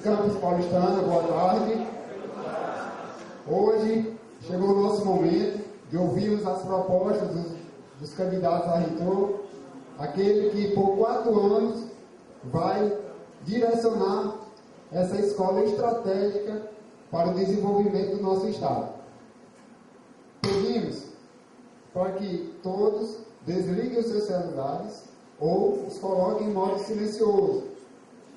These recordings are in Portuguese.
Campus Paulistana, boa tarde. Hoje chegou o nosso momento de ouvirmos as propostas dos candidatos a reitor, aquele que por 4 anos vai direcionar essa escola estratégica para o desenvolvimento do nosso Estado. Pedimos para que todos desliguem os seus celulares ou os coloquem em modo silencioso,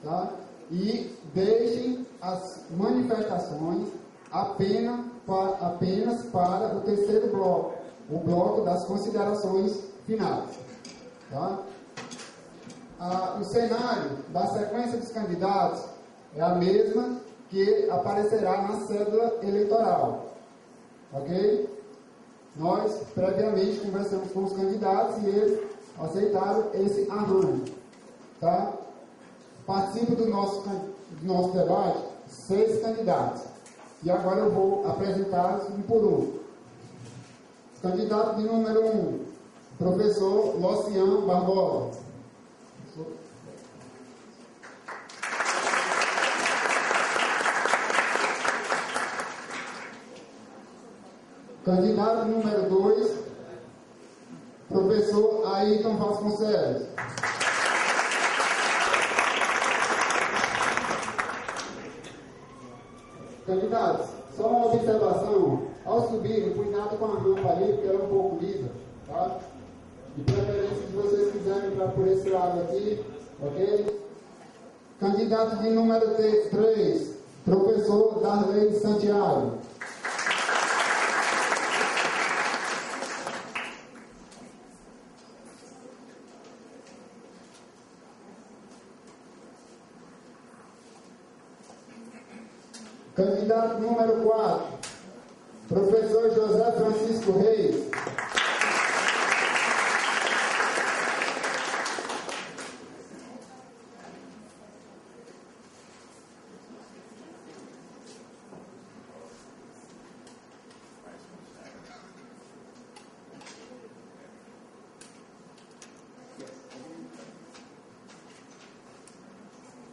tá? E deixem as manifestações apenas para o terceiro bloco, o bloco das considerações finais, tá? O cenário da sequência dos candidatos é a mesma que aparecerá na cédula eleitoral, ok? Nós previamente conversamos com os candidatos e eles aceitaram esse arranjo, tá? Participam do nosso debate 6 candidatos. E agora eu vou apresentá-los um por um. Candidato de número 1, professor Locian Barbosa. Candidato número 2, professor Ayrton Vasconcelos. Candidatos, só uma observação. Ao subir, cuidado com a rampa ali, porque ela é um pouco lisa, tá? De preferência, se vocês quiserem entrar por esse lado aqui, ok? Candidato de número 3, professor Darley Santiago. Candidato número 4, professor José Francisco Reis.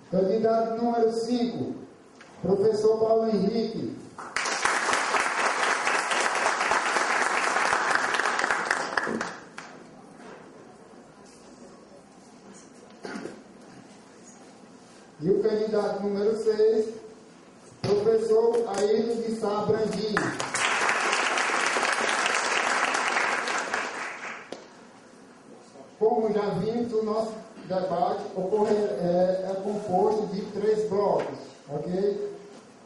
Candidato número 5, professor Paulo Henrique. E o candidato número 6, professor Ayrton de Sá Brandinho. Como já vimos, o nosso debate é composto de 3 blocos, ok?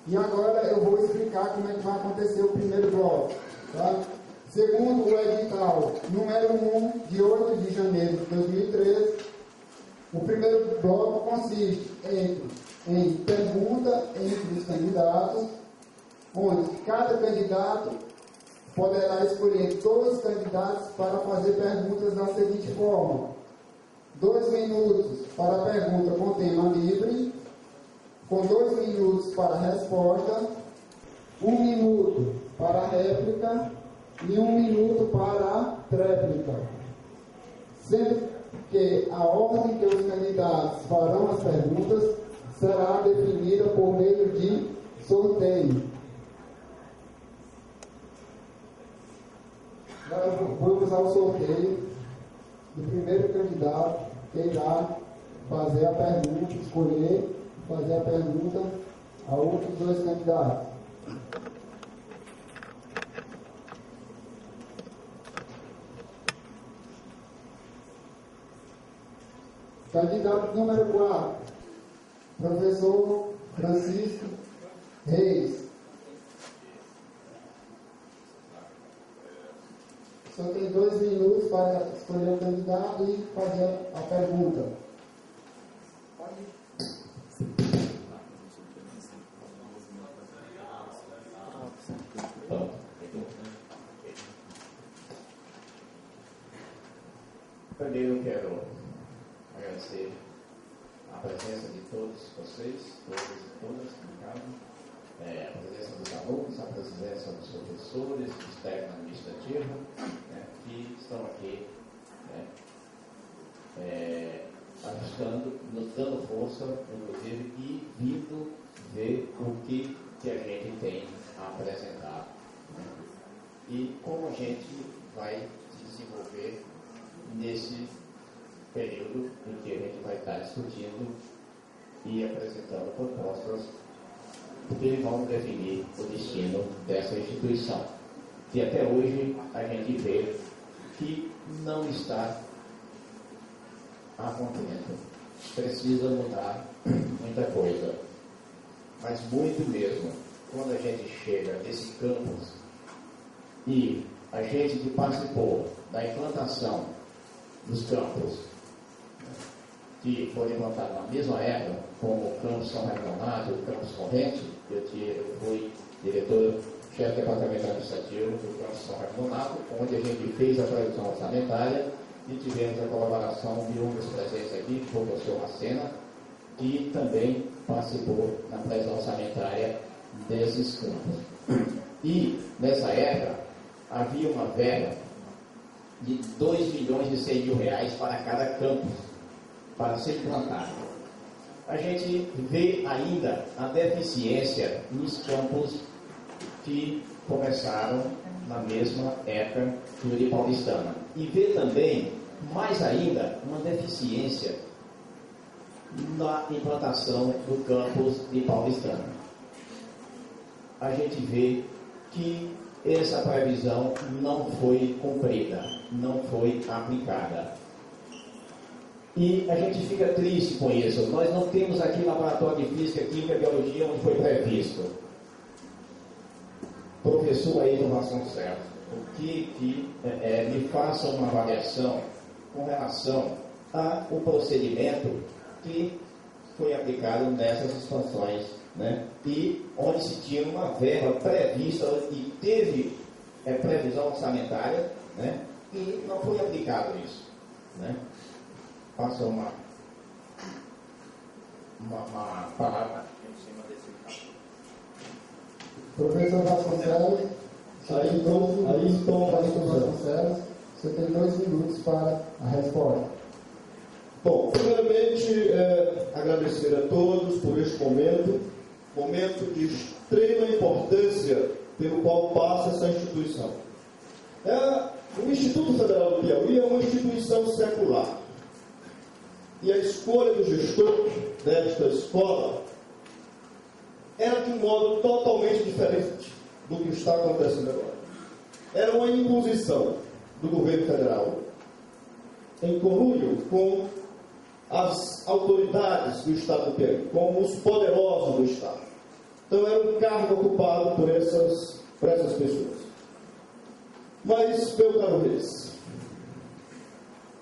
E agora eu vou explicar como é que vai acontecer o primeiro bloco, tá? Segundo o edital número 1, de 8 de janeiro de 2013, o primeiro bloco consiste em pergunta entre os candidatos, onde cada candidato poderá escolher 2 candidatos para fazer perguntas da seguinte forma: 2 minutos para a pergunta com tema livre, com 2 minutos para a resposta, 1 minuto para a réplica e 1 minuto para a tréplica. Sendo que a ordem que os candidatos farão as perguntas será definida por meio de sorteio. Agora vamos ao sorteio do primeiro candidato que irá fazer a pergunta, escolher fazer a pergunta a outros 2 candidatos. Candidato número 4, professor Francisco Reis. Só tem 2 minutos para escolher o candidato e fazer a pergunta. Primeiro eu quero agradecer a presença de todos vocês, todos e todas, no caso, a presença dos alunos, a presença dos professores, dos técnicos administrativos, que estão aqui ajustando, nos dando força, inclusive, e vindo ver o que a gente tem a apresentar, né? E como a gente vai se desenvolver nesse período em que a gente vai estar discutindo e apresentando propostas que vão definir o destino dessa instituição, que até hoje a gente vê que não está a contento. Precisa mudar muita coisa, mas muito mesmo. Quando a gente chega nesse campus e a gente que participou da implantação dos campos que foram implantados na mesma época, como o campus São Renato, o campus Corrente, eu fui diretor-chefe do departamento administrativo do campus São Renato, onde a gente fez a previsão orçamentária e tivemos a colaboração de um dos presentes aqui, que foi o professor Macena, que também participou na previsão orçamentária desses campos. E, nessa época, havia uma verba de R$2.100.000 para cada campus, para ser implantado. A gente vê ainda a deficiência nos campos que começaram na mesma época que o de Paulistana. E vê também, mais ainda, uma deficiência na implantação do campus de Paulistana. A gente vê que essa previsão não foi cumprida, não foi aplicada. E a gente fica triste com isso. Nós não temos aqui laboratório de Física, Química e Biologia onde foi previsto. Professor Ayrton Vasconcelos, o que me faça uma avaliação com relação ao procedimento que foi aplicado nessas expansões, né? E onde se tinha uma verba prevista e teve previsão orçamentária, né? E não foi aplicado isso, né? Passa uma palavra em cima desse caso. Professor Vasconcelos, Ayrton Vasconcelos, você tem 2 minutos para a resposta. Bom, primeiramente, agradecer a todos por este momento de extrema importância pelo qual passa essa instituição. O Instituto Federal do Piauí é uma instituição secular. E a escolha do gestor desta escola era de um modo totalmente diferente do que está acontecendo agora. Era uma imposição do governo federal em conluio com as autoridades do Estado do Piauí, com os poderosos do Estado. Então era um cargo ocupado por essas pessoas. Mas, meu caro Reis,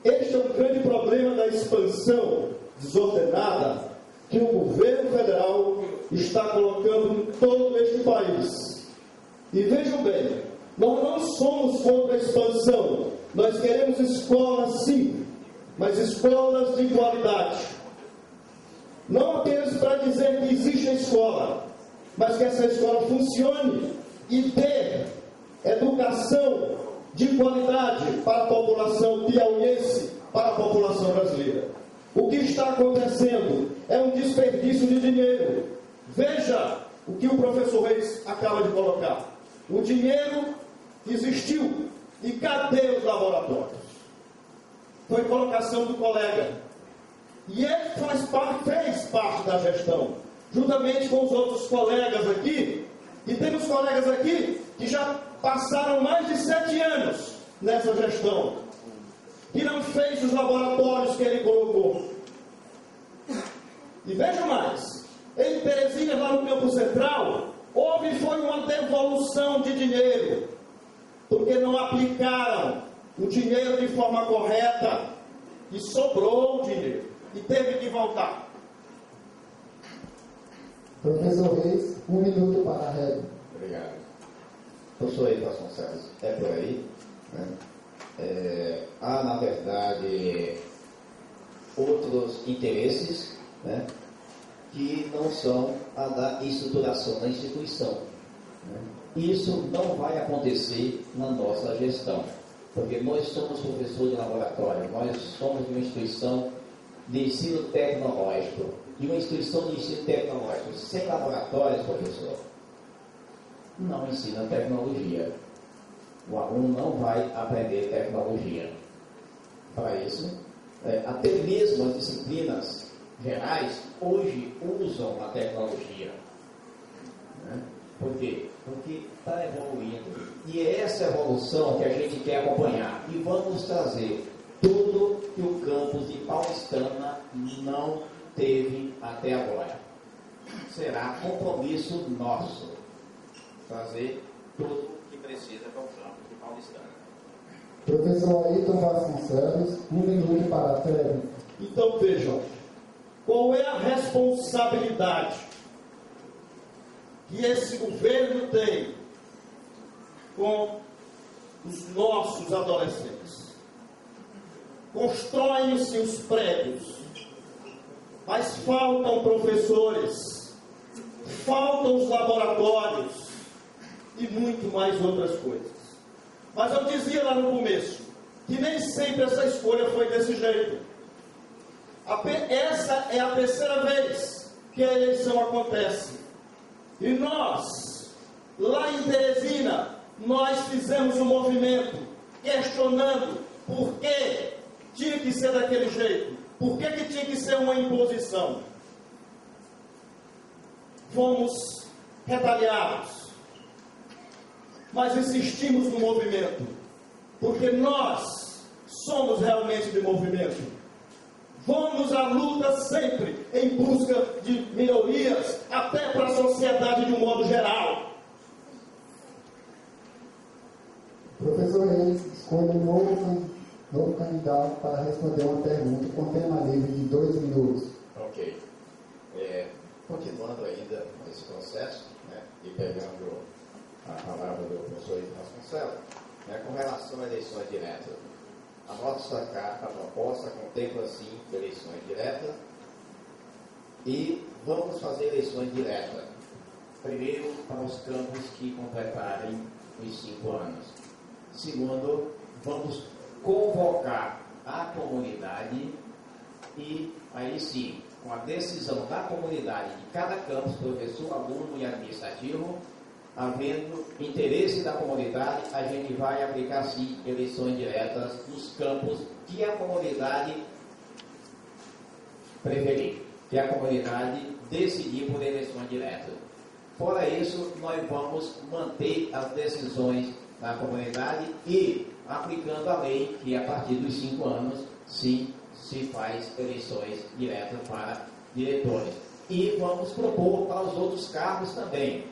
este é o grande problema da expansão desordenada que o governo federal está colocando em todo este país. E vejam bem, nós não somos contra a expansão, nós queremos escolas sim, mas escolas de qualidade. Não apenas para dizer que existe a escola, mas que essa escola funcione e dê educação de qualidade para a população piauiense, para a população brasileira. O que está acontecendo é um desperdício de dinheiro. Veja o que o professor Reis acaba de colocar. O dinheiro existiu. E cadê os laboratórios? Foi colocação do colega. E ele fez parte da gestão, juntamente com os outros colegas aqui. E temos colegas aqui que já passaram mais de 7 anos nessa gestão, que não fez os laboratórios que ele colocou. E veja mais, em Teresina, lá no Campo Central, foi uma devolução de dinheiro, porque não aplicaram o dinheiro de forma correta, e sobrou o dinheiro, e teve que voltar. Professor Reis, 1 minuto para a réplica. Obrigado. Professor Ayrton Vasconcelos, é por aí, né? Há, na verdade, outros interesses, né, que não são a da estruturação da instituição, né? Isso não vai acontecer na nossa gestão, porque nós somos professores de laboratório, nós somos de uma instituição de ensino tecnológico de uma instituição de ensino tecnológico sem laboratórios, professor, não ensina tecnologia. O aluno não vai aprender tecnologia. Para isso, até mesmo as disciplinas gerais hoje usam a tecnologia. Né? Por quê? Porque está evoluindo. E é essa evolução que a gente quer acompanhar. E vamos trazer tudo que o campus de Paulistana não teve até agora. Será compromisso nosso trazer tudo que precisa para o campus de Paulistana. Professor Ayrton Vasconcelos, 1 minuto para a técnica. Então vejam, qual é a responsabilidade que esse governo tem com os nossos adolescentes? Constroem-se os prédios, mas faltam professores, faltam os laboratórios e muito mais outras coisas. Mas eu dizia lá no começo que nem sempre essa escolha foi desse jeito. Essa é a terceira vez que a eleição acontece. E nós, lá em Teresina, nós fizemos um movimento questionando por que tinha que ser daquele jeito, por que tinha que ser uma imposição. Fomos retaliados, mas insistimos no movimento, porque nós somos realmente de movimento. Vamos à luta sempre em busca de melhorias, até para a sociedade de um modo geral. Professor Reis, escolha um novo candidato para responder uma pergunta com tema livre de 2 minutos. Ok. Continuando ainda nesse processo, né, e pegando a palavra do professor Ayrton Vasconcelos, com relação a eleições diretas. A nossa carta, a proposta contempla, sim, eleições diretas e vamos fazer eleições diretas. Primeiro, para os campos que completarem os 5 anos. Segundo, vamos convocar a comunidade e, aí sim, com a decisão da comunidade de cada campus, professor, aluno e administrativo, havendo interesse da comunidade, a gente vai aplicar, sim, eleições diretas nos campos que a comunidade preferir, que a comunidade decidir por eleições diretas. Fora isso, nós vamos manter as decisões da comunidade e aplicando a lei que a partir dos 5 anos, sim, se faz eleições diretas para diretores. E vamos propor para os outros cargos também.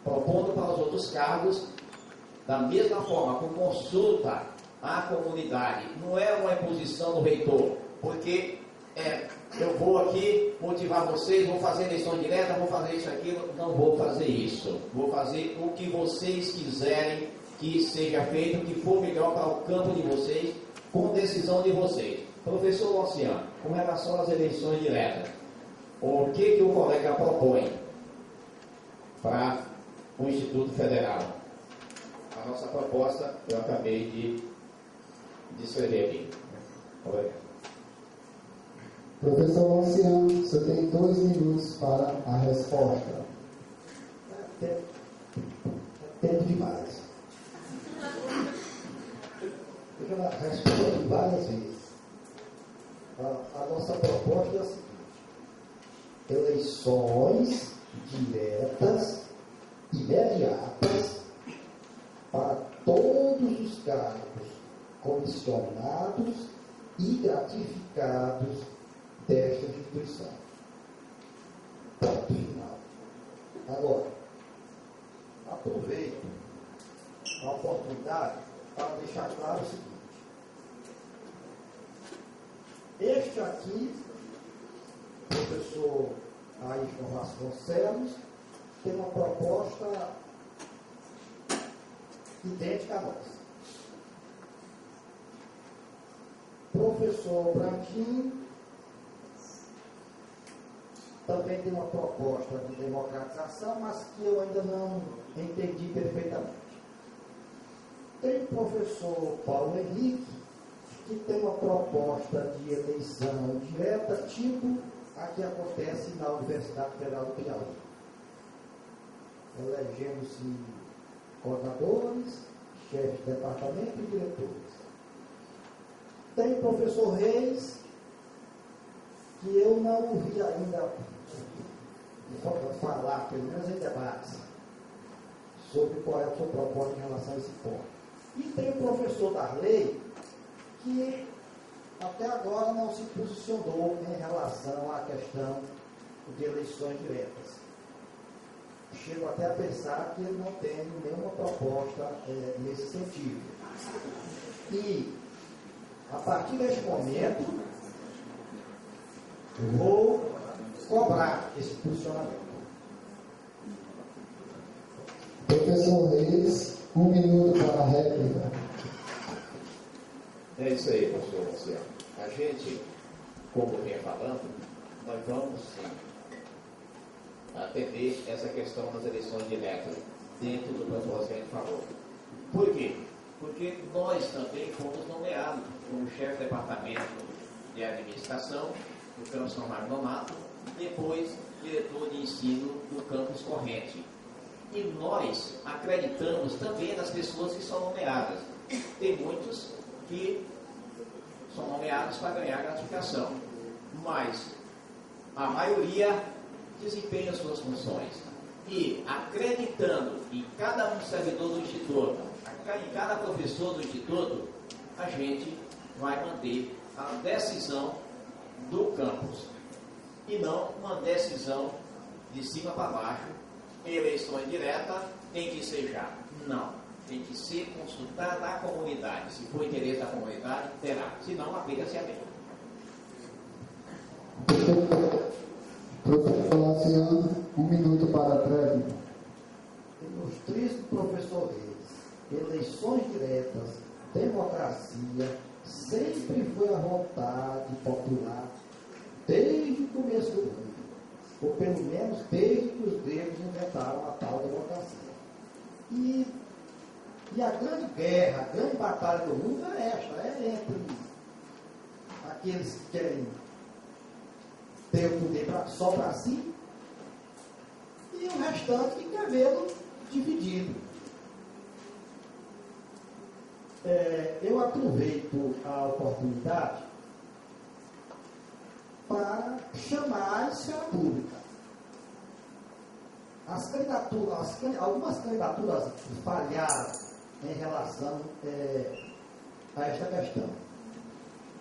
Propondo para os outros cargos, da mesma forma, com consulta à comunidade. Não é uma imposição do reitor, porque eu vou aqui motivar vocês, vou fazer eleição direta, vou fazer isso, aquilo. Não vou fazer isso. Vou fazer o que vocês quiserem que seja feito, que for melhor para o campo de vocês, com decisão de vocês. Professor Luciano, com relação às eleições diretas, o que o colega propõe para o Instituto Federal? A nossa proposta eu acabei de escrever aqui. Professor Luciano, você tem 2 minutos para a resposta. Tempo demais. Eu já respondi várias vezes. A nossa proposta é a seguinte: eleições diretas, imediatas, para todos os cargos comissionados e gratificados desta instituição. Ponto final. Agora, aproveito a oportunidade para deixar claro o seguinte: este aqui, professor Ayrton Vasconcelos, tem uma proposta idêntica à nossa. Professor Branquinho também tem uma proposta de democratização, mas que eu ainda não entendi perfeitamente. Tem o professor Paulo Henrique, que tem uma proposta de eleição direta, tipo a que acontece na Universidade Federal do Piauí. Elegendo-se coordenadores, chefes de departamento e diretores. Tem o professor Reis, que eu não ouvi ainda falar, pelo menos em debates, sobre qual é a sua proposta em relação a esse ponto. E tem o professor Darley, que até agora não se posicionou em relação à questão de eleições diretas. Chego até a pensar que ele não tem nenhuma proposta nesse sentido. E, a partir deste momento, vou cobrar esse posicionamento. Professor Reis, 1 minuto para a réplica. É isso aí, pastor Luciano. A gente, como eu vinha falando, nós vamos sim atender essa questão das eleições diretas dentro do propósito que a gente falou. Por quê? Porque nós também fomos nomeados como chefe de departamento de administração do campus São Mário Nonato, depois diretor de ensino do campus Corrente. E nós acreditamos também nas pessoas que são nomeadas. Tem muitos que são nomeados para ganhar gratificação, mas a maioria desempenha suas funções. E acreditando em cada servidor do Instituto, em cada professor do Instituto, a gente vai manter a decisão do campus e não uma decisão de cima para baixo. Eleições diretas tem que ser já. Não. Tem que ser consultada a comunidade. Se for interesse da comunidade, terá. Se não, aplica-se a lei. Professor Luciano, 1 minuto para a réplica. Ilustríssimo professor Reis, eleições diretas, democracia, sempre foi a vontade popular desde o começo do mundo. Ou pelo menos desde que os gregos inventaram a tal democracia. E a grande guerra, a grande batalha do mundo é esta, é entre aqueles que querem ter o poder só para si e o restante que quer vê-lo dividido. Eu aproveito a oportunidade para chamar a esfera pública. Algumas candidaturas falharam em relação a esta questão.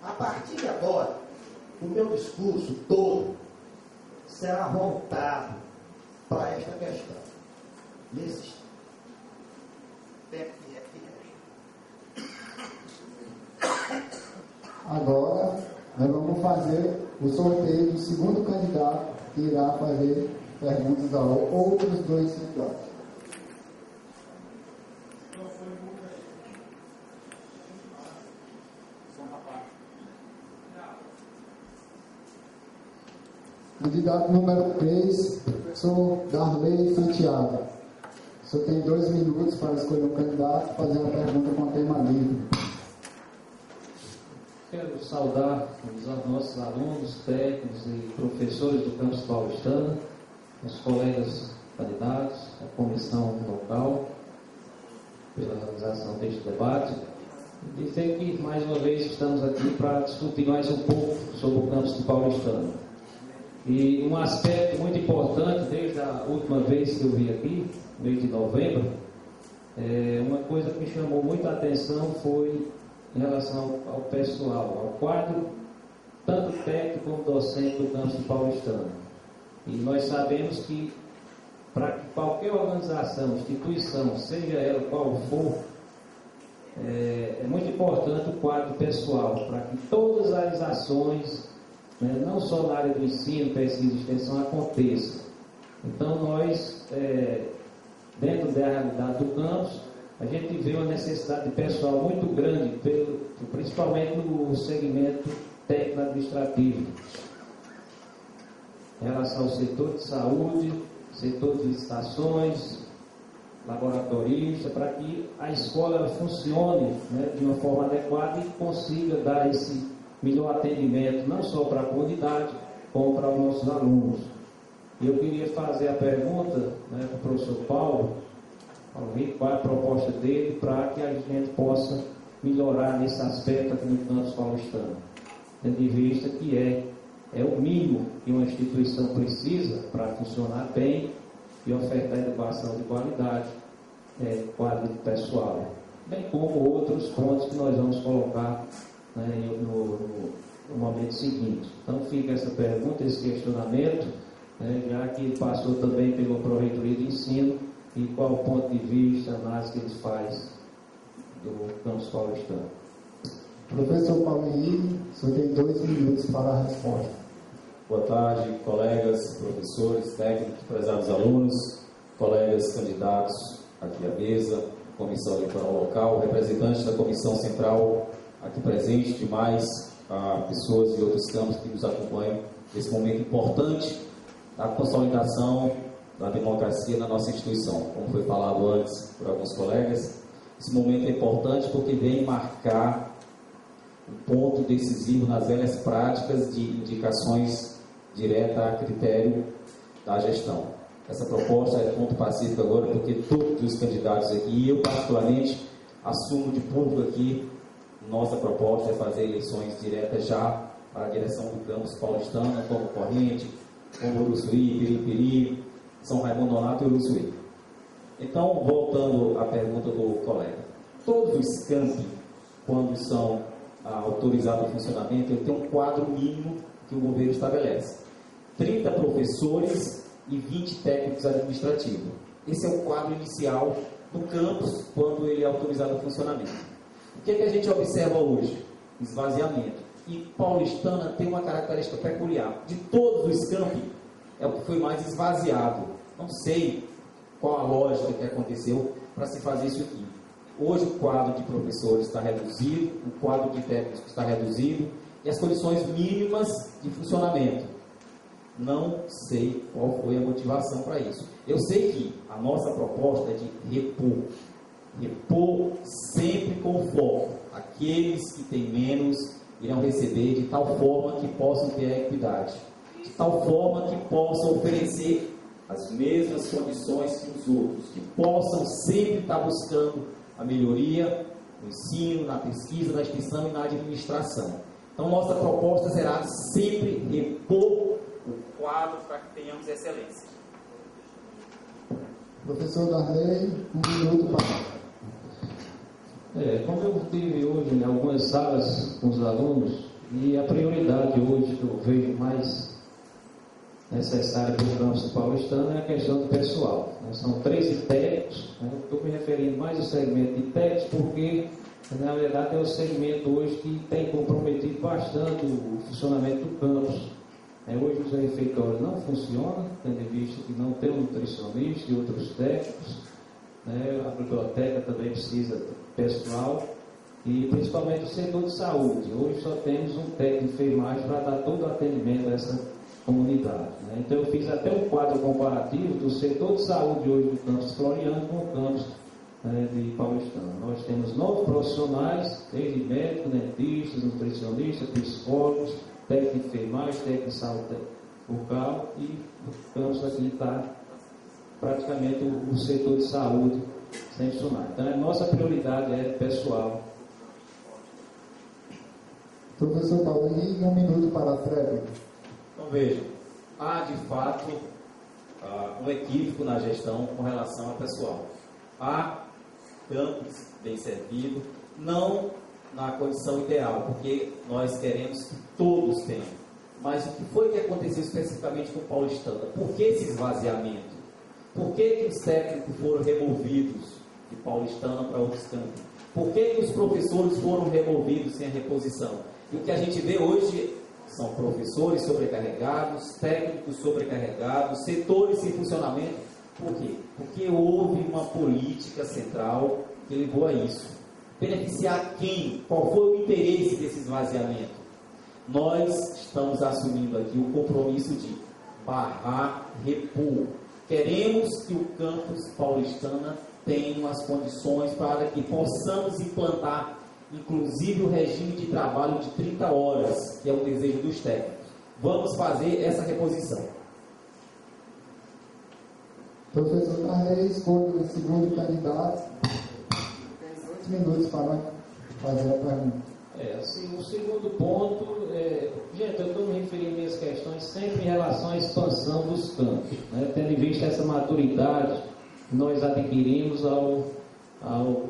A partir de agora, o meu discurso todo será voltado para esta questão. Nesse tempo de refrigerante. Agora, nós vamos fazer o sorteio do segundo candidato que irá fazer perguntas a outros 2 candidatos. Candidato número 3, professor Darley Santiago. O senhor tem 2 minutos para escolher um candidato e fazer uma pergunta com tema livre. Quero saudar os nossos alunos, técnicos e professores do campus paulistano, os colegas candidatos, a comissão local, pela realização deste debate. E dizer que, mais uma vez, estamos aqui para discutir mais um pouco sobre o campus paulistano. E um aspecto muito importante, desde a última vez que eu vim aqui, mês de novembro, uma coisa que me chamou muita atenção foi em relação ao pessoal, ao quadro, tanto técnico como docente do campus paulistano. E nós sabemos que, para que qualquer organização, instituição, seja ela qual for, é muito importante o quadro pessoal, para que todas as ações, não só na área do ensino, pesquisa e extensão, aconteçam. Então, nós, dentro da realidade do campus, a gente vê uma necessidade de pessoal muito grande, principalmente no segmento técnico-administrativo, em relação ao setor de saúde, setor de licitações, laboratorista, para que a escola funcione de uma forma adequada e consiga dar esse melhor atendimento, não só para a comunidade, como para os nossos alunos. Eu queria fazer a pergunta, né, para o professor Paulo, qual é a proposta dele para que a gente possa melhorar nesse aspecto aqui no campus paulistano, tendo em vista que é o mínimo que uma instituição precisa para funcionar bem e ofertar educação de qualidade, quadro de pessoal, bem como outros pontos que nós vamos colocar, né, no momento seguinte. Então fica essa pergunta, esse questionamento, né, já que ele passou também pela Proreitoria de Ensino, e qual o ponto de vista, a análise que ele faz do campus paulistano. Professor Paulo Henrique, o senhor tem 2 minutos para a resposta. Boa tarde, colegas, professores, técnicos, prezados alunos, colegas candidatos aqui à mesa, comissão eleitoral local, representantes da comissão central aqui presente, demais pessoas de outros campos que nos acompanham nesse momento importante da consolidação da democracia na nossa instituição. Como foi falado antes por alguns colegas, esse momento é importante porque vem marcar um ponto decisivo nas velhas práticas de indicações diretas a critério da gestão. Essa proposta é ponto pacífico agora porque todos os candidatos aqui, e eu particularmente assumo de público aqui, nossa proposta é fazer eleições diretas já para a direção do campus paulistano, como Corrente, como Uruçuí, Piripiri, São Raimundo Nonato e Uruçuí. Então, voltando à pergunta do colega, todos os campi, quando são autorizados ao funcionamento, ele tem um quadro mínimo que o governo estabelece. 30 professores e 20 técnicos administrativos. Esse é o quadro inicial do campus quando ele é autorizado ao funcionamento. O que é que a gente observa hoje? Esvaziamento. E Paulistana tem uma característica peculiar. De todos os campi, é o que foi mais esvaziado. Não sei qual a lógica que aconteceu para se fazer isso aqui. Hoje o quadro de professores está reduzido, o quadro de técnicos está reduzido e as condições mínimas de funcionamento. Não sei qual foi a motivação para isso. Eu sei que a nossa proposta é de repor sempre com foco. Aqueles que têm menos irão receber de tal forma que possam ter a equidade, de tal forma que possam oferecer as mesmas condições que os outros, que possam sempre estar buscando a melhoria no ensino, na pesquisa, na extensão e na administração. Então, nossa proposta será sempre repor o quadro para que tenhamos excelência. Professor Darley, 1 minuto para... Como eu tive hoje em algumas salas com os alunos, e a prioridade hoje que eu vejo mais necessária para o campus paulistano é a questão do pessoal. São 13 técnicos, estou me referindo mais ao segmento de técnicos porque, na verdade, é o segmento hoje que tem comprometido bastante o funcionamento do campus. Hoje os refeitórios não funcionam, tendo em vista que não tem um nutricionista e outros técnicos. A biblioteca também precisa de pessoal e principalmente o setor de saúde. Hoje só temos um técnico de enfermagem para dar todo o atendimento a essa comunidade. Então eu fiz até um quadro comparativo do setor de saúde hoje do campus Floriano com o campus de Paulistano. Nós temos 9 profissionais, desde médicos, dentistas, nutricionistas, psicólogos, técnico de enfermagem, técnico de saúde bucal, e o campus aqui está praticamente o setor de saúde sem funcionar. Então a nossa prioridade é pessoal. Professor Paulo Henrique, 1 minuto para a tréplica. Então vejam, há de fato um equívoco na gestão com relação ao pessoal. Há campus bem servido, não na condição ideal, porque nós queremos que todos tenham. Mas o que foi que aconteceu especificamente com o Paulistana? Por que esse esvaziamento? Por que os técnicos foram removidos de Paulistana para outros campos? Por que os professores foram removidos sem a reposição? E o que a gente vê hoje são professores sobrecarregados, técnicos sobrecarregados, setores em funcionamento. Por quê? Porque houve uma política central que levou a isso. Beneficiar quem? Qual foi o interesse desse esvaziamento? Nós estamos assumindo aqui o compromisso de barrar, repor. Queremos que o campus Paulistana tenha as condições para que possamos implantar, inclusive, o regime de trabalho de 30 horas, que é o desejo dos técnicos. vamos fazer essa reposição? Professor Tarrei, escolha o segundo candidato. Tem 8 minutos para fazer a pergunta. Assim, o segundo ponto, gente, eu estou me referindo a minhas questões sempre em relação à expansão dos campos, né? Tendo em vista essa maturidade que nós adquirimos ao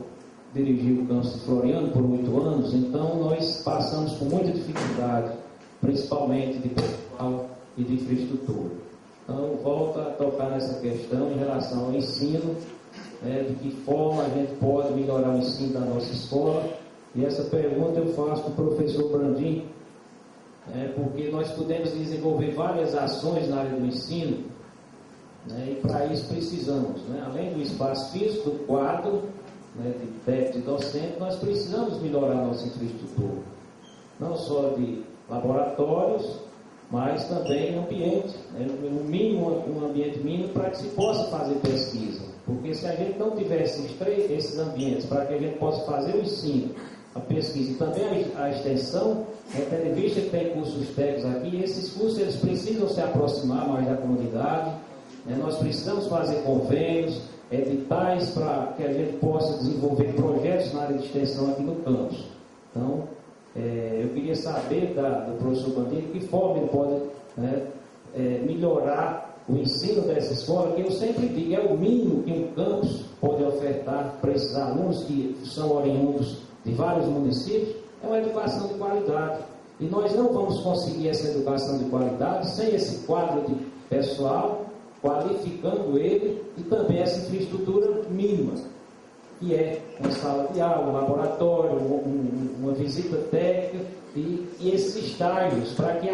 dirigir o campus de Floriano por 8 anos, então nós passamos por muita dificuldade, principalmente de pessoal e de infraestrutura. Então, volto a tocar nessa questão em relação ao ensino, né, de que forma a gente pode melhorar o ensino da nossa escola. E essa pergunta eu faço para o professor Brandim, porque nós podemos desenvolver várias ações na área do ensino, né, e para isso precisamos, né, além do espaço físico, do quadro, né, de técnico e docente, nós precisamos melhorar a nossa infraestrutura, não só de laboratórios, mas também ambiente, né, um ambiente mínimo para que se possa fazer pesquisa, porque se a gente não tiver esses ambientes para que a gente possa fazer o ensino, a pesquisa e também a extensão, tendo em vista que tem cursos técnicos aqui, esses cursos eles precisam se aproximar mais da comunidade, né? Nós precisamos fazer convênios, editais para que a gente possa desenvolver projetos na área de extensão aqui no campus. Então, eu queria saber do professor Bandeira de que forma ele pode, né, melhorar o ensino dessa escola, que eu sempre digo, é o mínimo que um campus pode ofertar para esses alunos que são oriundos de vários municípios, é uma educação de qualidade. E nós não vamos conseguir essa educação de qualidade sem esse quadro de pessoal, qualificando ele, e também essa infraestrutura mínima, que é uma sala de aula, um laboratório, uma visita técnica e esses estágios, para que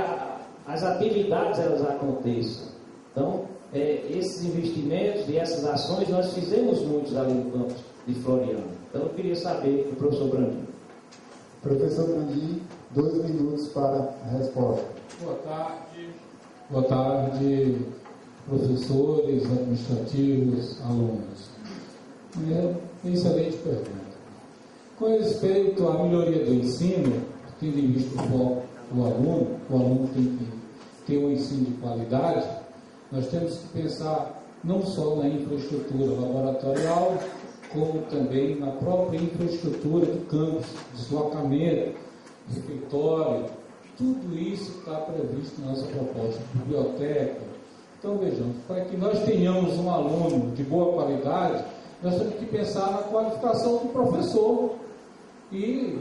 as atividades elas aconteçam. Então, esses investimentos e essas ações, nós fizemos muitos ali no campus de Floriano. Então, eu queria saber do professor Brandim. Professor Brandim, 2 minutos para a resposta. Boa tarde, professores, administrativos, alunos. Excelente pergunta. Com respeito à melhoria do ensino, tendo em vista o foco do aluno, o aluno tem que ter um ensino de qualidade, nós temos que pensar não só na infraestrutura laboratorial, como também na própria infraestrutura do campus, deslocamento, refeitório, tudo isso está previsto na nossa proposta, biblioteca. Então vejamos, para que nós tenhamos um aluno de boa qualidade, nós temos que pensar na qualificação do professor. E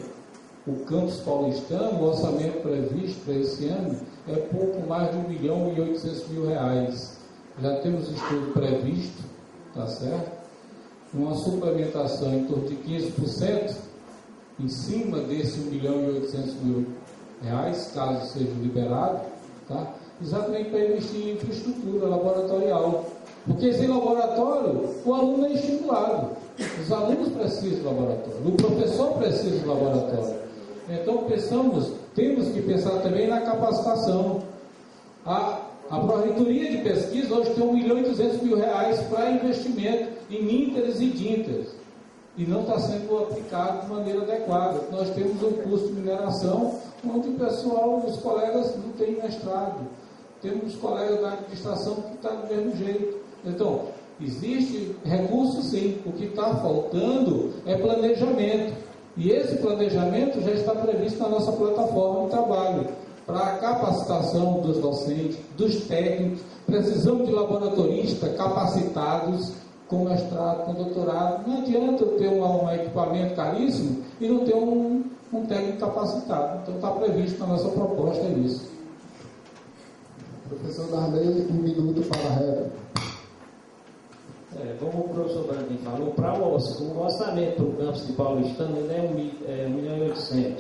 o campus paulistano, o orçamento previsto para esse ano é pouco mais de R$1.800.000. Já temos estudo previsto, tá certo? Uma suplementação em torno de 15% em cima desse R$1.800.000, caso seja liberado, tá? Exatamente para investir em infraestrutura laboratorial. Porque sem laboratório, o aluno é estimulado. Os alunos precisam do laboratório, o professor precisa do laboratório. Então temos que pensar também na capacitação. A Pró-Reitoria de Pesquisa hoje tem R$1.200.000 para investimento em ínteres e dínteres, e não está sendo aplicado de maneira adequada. Nós temos um curso de mineração onde o pessoal, os colegas não têm mestrado, temos colegas da administração que está do mesmo jeito. Então, existe recurso sim, o que está faltando é planejamento, e esse planejamento já está previsto na nossa plataforma de trabalho, para a capacitação dos docentes, dos técnicos. Precisamos de laboratoristas capacitados, com mestrado, com doutorado. Não adianta eu ter um equipamento caríssimo e não ter um técnico capacitado. Então está previsto na nossa proposta isso. Professor Darley, 1 minuto para a réplica. Como o professor Brandim falou, para o orçamento para o campus de Paulistano ele é 1.800.000.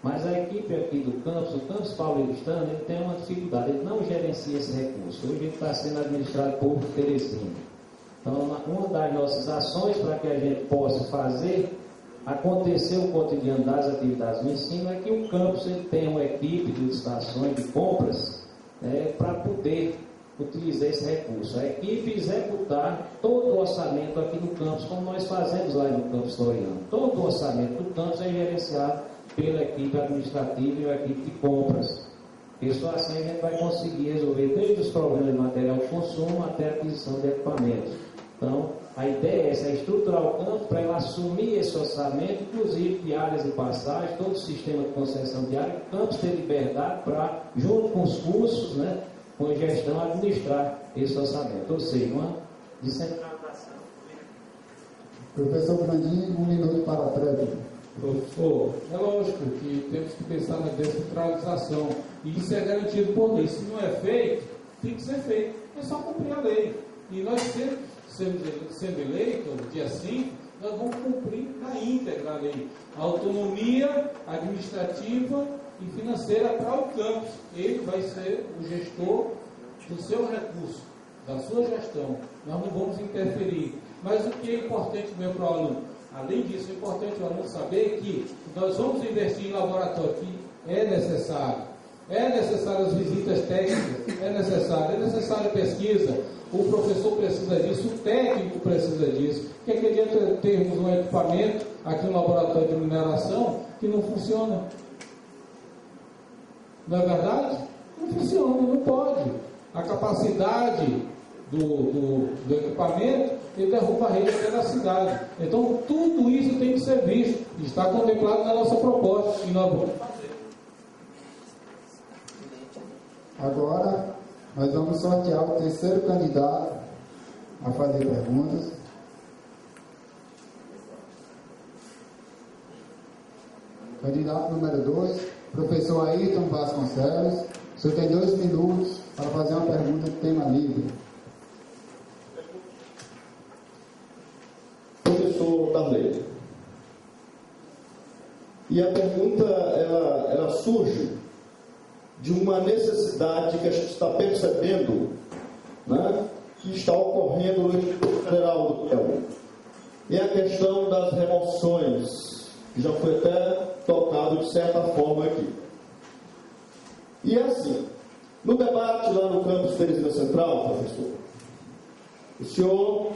Mas a equipe aqui do campus, o campus paulistano, ele tem uma dificuldade, ele não gerencia esse recurso. Hoje ele está sendo administrado por Teresina. Então, uma das nossas ações para que a gente possa fazer acontecer o cotidiano das atividades do ensino é que o campus ele tenha uma equipe de licitações, de compras, para poder utilizar esse recurso. A equipe executar todo o orçamento aqui no campus, como nós fazemos lá no campus Floriano. Todo o orçamento do campus é gerenciado pela equipe administrativa e a equipe de compras. Persuasão a gente vai conseguir resolver desde os problemas de material de consumo até a aquisição de equipamentos. Então, a ideia é essa, é estruturar o campo para ela assumir esse orçamento, inclusive de áreas de passagem, todo o sistema de concessão de área, campos ter liberdade para, junto com os cursos, né, com a gestão, administrar esse orçamento. Ou seja, uma descentralização. Professor Grandinho, 1 minuto para a tréplica. Professor, é lógico que temos que pensar na descentralização. E isso é garantido por lei. Se não é feito, tem que ser feito. É só cumprir a lei. E nós sendo eleitos, dia 5, nós vamos cumprir na íntegra a lei. A autonomia administrativa e financeira para o campus. Ele vai ser o gestor do seu recurso, da sua gestão. Nós não vamos interferir. Mas o que é importante mesmo para o aluno? Além disso, é importante o aluno saber que nós vamos investir em laboratório, que é necessário. É necessário as visitas técnicas, é necessária a pesquisa. O professor precisa disso, o técnico precisa disso. O que é que adianta termos um equipamento aqui no laboratório de mineração que não funciona? Não é verdade? Não funciona, não pode. A capacidade do equipamento, ele derruba a rede até da cidade. Então, tudo isso tem que ser visto. Está contemplado na nossa proposta e nós vamos fazer. Agora, nós vamos sortear o terceiro candidato a fazer perguntas. Candidato número 2, professor Ayrton Vasconcelos. O senhor tem 2 minutos para fazer uma pergunta de tema livre. Professor Darley. E a pergunta, ela surge de uma necessidade que a gente está percebendo, né, que está ocorrendo no Instituto Federal do Piauí. E a questão das remoções, que já foi até tocado de certa forma aqui. E assim, no debate lá no campus Teresina Central, professor, o senhor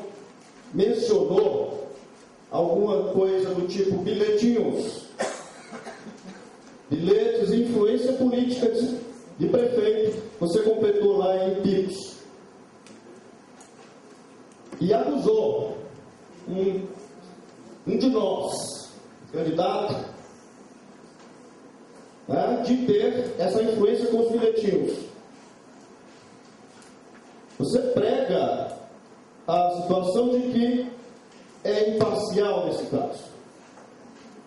mencionou alguma coisa do tipo bilhetinhos, bilhetes e influência política de prefeito. Você completou lá em Picos. E acusou um de nós, candidato, né, de ter essa influência com os bilhetinhos. Você prega a situação de que é imparcial nesse caso.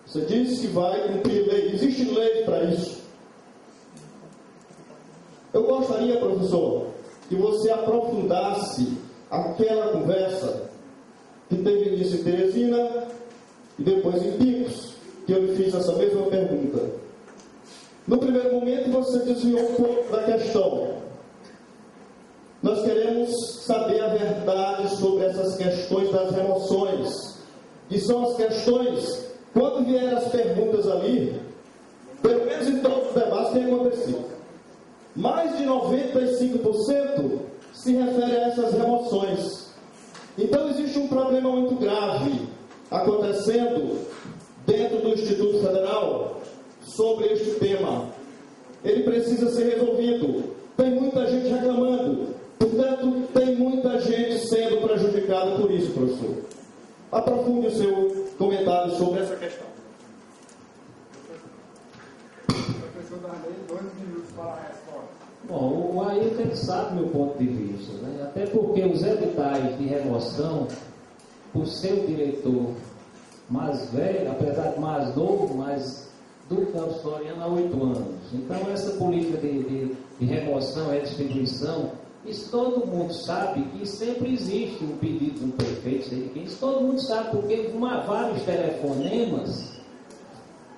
Você disse que vai cumprir lei. Existe lei para isso. Eu gostaria, professor, que você aprofundasse aquela conversa que teve início em Teresina e depois em Picos, que eu lhe fiz essa mesma pergunta. No primeiro momento, você desviou um pouco da questão. Nós queremos saber a verdade sobre essas questões das remoções, que são as questões, quando vieram as perguntas ali, pelo menos em todos os debates tem acontecido, mais de 95% se refere a essas remoções. Então existe um problema muito grave acontecendo dentro do Instituto Federal sobre este tema. Ele precisa ser resolvido. Tem muita gente reclamando. Portanto, tem muita gente sendo prejudicada por isso, professor. Aprofunde o seu comentário sobre essa questão. Professor Darley, 2 minutos para a resposta. Bom, o Ayrton sabe meu ponto de vista, né? Até porque os editais de remoção, por ser o diretor mais velho, apesar de mais novo, mas do campus Floriano há 8 anos. Então, essa política de remoção e distribuição, isso todo mundo sabe que sempre existe um pedido de um prefeito, isso todo mundo sabe, porque vários telefonemas,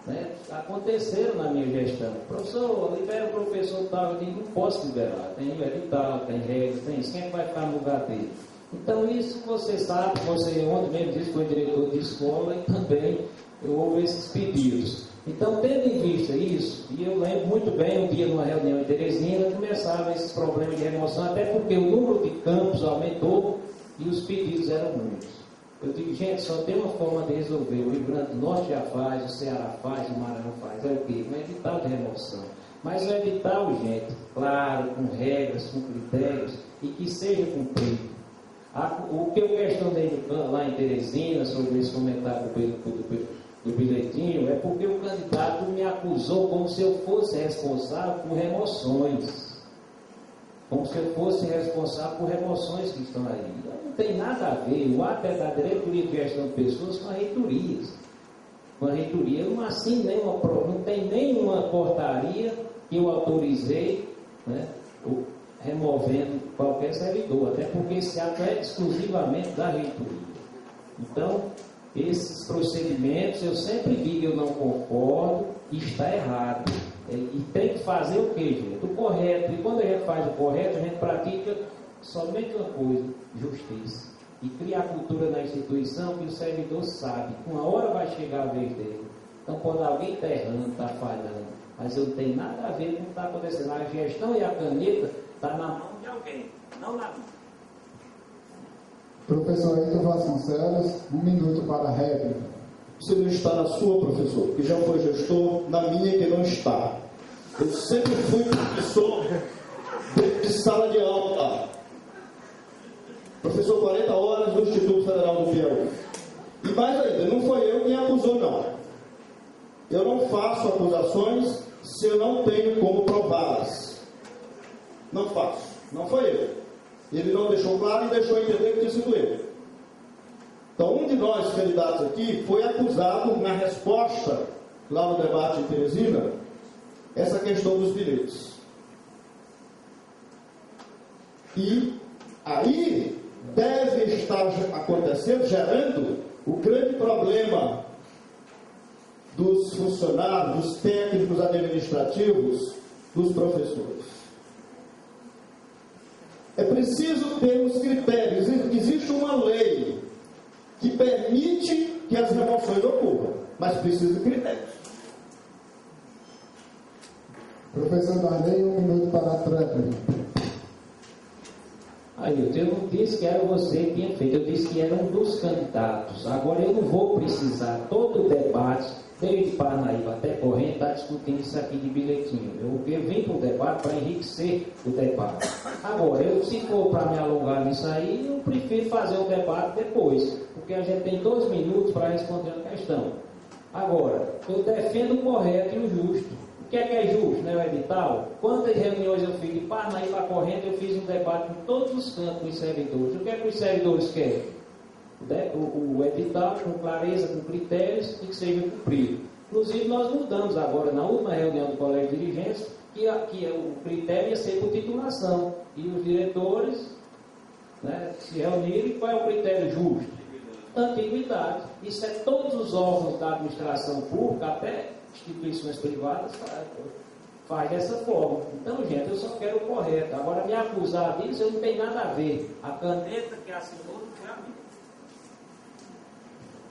né, aconteceram na minha gestão. Professor, libera o professor tal, eu digo, não posso liberar, tem edital, tem regra, tem isso, quem é que vai ficar no lugar dele? Então isso você sabe, você ontem mesmo disse que foi diretor de escola e também houve esses pedidos. Então, tendo em vista isso, e eu lembro muito bem um dia numa reunião em Teresina, começavam esses problemas de remoção, até porque o número de campos aumentou e os pedidos eram muitos. Eu digo, gente, só tem uma forma de resolver. O Rio Grande do Norte já faz, o Ceará faz, o Maranhão faz. É o quê? Um edital de remoção. Mas o edital, gente, claro, com regras, com critérios, e que seja cumprido. O que eu questionei lá em Teresina sobre esse comentário do bilhetinho é porque o candidato me acusou como se eu fosse responsável por remoções. Como se eu fosse responsável por remoções que estão aí. Não tem nada a ver. O ato é da diretoria de gestão de pessoas com a reitoria. Com a reitoria, eu não assino não tem nenhuma portaria que eu autorizei, né, removendo qualquer servidor, até porque esse ato é exclusivamente da reitoria. Então, esses procedimentos, eu sempre digo, eu não concordo, está errado. E tem que fazer o que, gente? O correto. E quando a gente faz o correto, a gente pratica somente uma coisa, justiça. E cria a cultura na instituição que o servidor sabe que uma hora vai chegar a vez dele. Então, quando alguém está errando, está falhando, mas eu não tenho nada a ver com o que está acontecendo. A gestão e a caneta está na mão de alguém, não na minha. Professor Heitor Vasconcelos, 1 minuto para a réplica. Você não está na sua, professor, que já foi gestor, na minha que não está. Eu sempre fui professor de sala de aula. Professor 40 horas no Instituto Federal do Piauí. E mais ainda, não foi eu quem acusou, não. Eu não faço acusações se eu não tenho como prová-las. Não faço. Não foi eu. Ele não deixou claro e deixou entender que tinha sido eu. Então, um de nós, candidatos aqui, foi acusado na resposta, lá no debate em Teresina, essa questão dos bilhetes. E aí deve estar acontecendo, gerando o grande problema dos funcionários, dos técnicos administrativos, dos professores. É preciso termos critérios. Existe uma lei que permite que as remoções ocorram, mas precisa de critérios. Professor Darley, 1 minuto para a tréplica. Aí, eu não disse que era você que tinha feito, eu disse que era um dos candidatos. Agora eu não vou precisar, todo o debate, desde Parnaíba até Corrente, está discutindo isso aqui de bilhetinho. Eu vim para o debate para enriquecer o debate. Agora, se for para me alongar nisso aí, eu prefiro fazer o debate depois, porque a gente tem 2 minutos para responder a questão. Agora, eu defendo o correto e o justo. O que é justo, né, o edital? Quantas reuniões eu fiz de Parnaíba a Corrente, eu fiz um debate em todos os cantos com os servidores. O que é que os servidores querem? O edital com clareza, com critérios e que seja cumprido. Inclusive, nós mudamos agora, na última reunião do Colégio de Dirigentes, que o critério ia ser por titulação. E os diretores, né, se reunirem, qual é o critério justo? Antiguidade. Isso é todos os órgãos da administração pública, até instituições privadas, faz dessa forma. Então, gente, eu só quero o correto. Agora, me acusar disso, eu não tenho nada a ver. A caneta que assinou não foi a minha.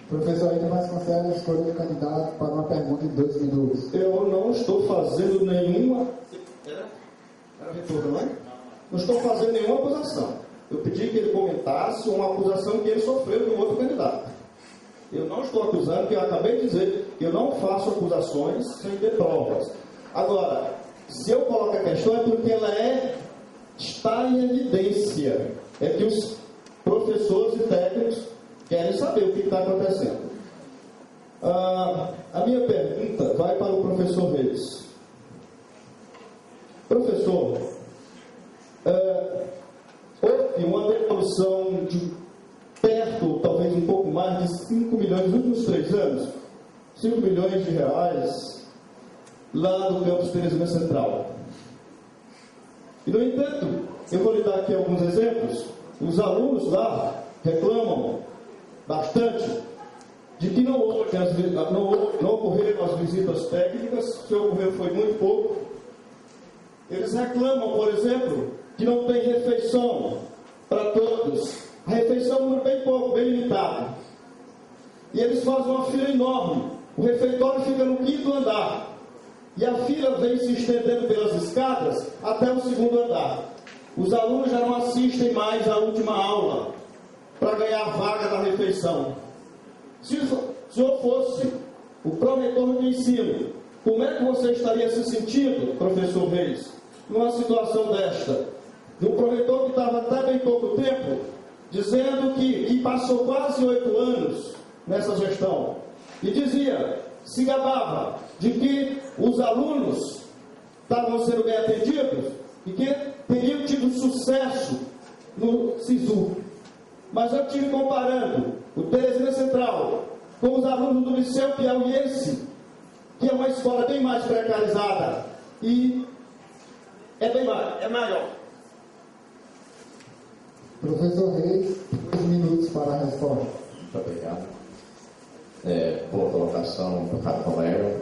Professor Heitor Vasconcelos, escolha o candidato para uma pergunta em 2 minutos. Eu não estou fazendo nenhuma... Era retorno, não é? Não estou fazendo nenhuma acusação. Eu pedi que ele comentasse uma acusação que ele sofreu do outro candidato. Eu não estou acusando, que eu acabei de dizer, que eu não faço acusações sem ter provas. Agora, se eu coloco a questão é porque ela está em evidência. É que os professores e técnicos querem saber o que está acontecendo. A minha pergunta vai para o professor Reis. Professor, houve uma devolução de perto, talvez um pouco mais de 5 milhões nos últimos 3 anos, 5 milhões de reais lá no campus Teresina Central. E, no entanto, eu vou lhe dar aqui alguns exemplos. Os alunos lá reclamam bastante de que não ocorreram as visitas técnicas, se ocorreu foi muito pouco. Eles reclamam, por exemplo, que não tem refeição para todos. A refeição é bem pouco, bem limitada. E eles fazem uma fila enorme. O refeitório fica no 5º andar. E a fila vem se estendendo pelas escadas até o 2º andar. Os alunos já não assistem mais à última aula para ganhar vaga da refeição. Se o senhor fosse o promotor de ensino, Como é que você estaria se sentindo, professor Reis, numa situação desta? De um proreitor que estava até bem pouco tempo, dizendo que, e passou quase 8 anos nessa gestão, e dizia, se gabava de que os alunos estavam sendo bem atendidos e que teriam tido sucesso no SISU. Mas eu estive comparando o Teresina Central com os alunos do Liceu Piauiense, que é uma escola bem mais precarizada e é maior. Professor Reis, 2 minutos para a resposta. Muito obrigado. Boa colocação do caro colega.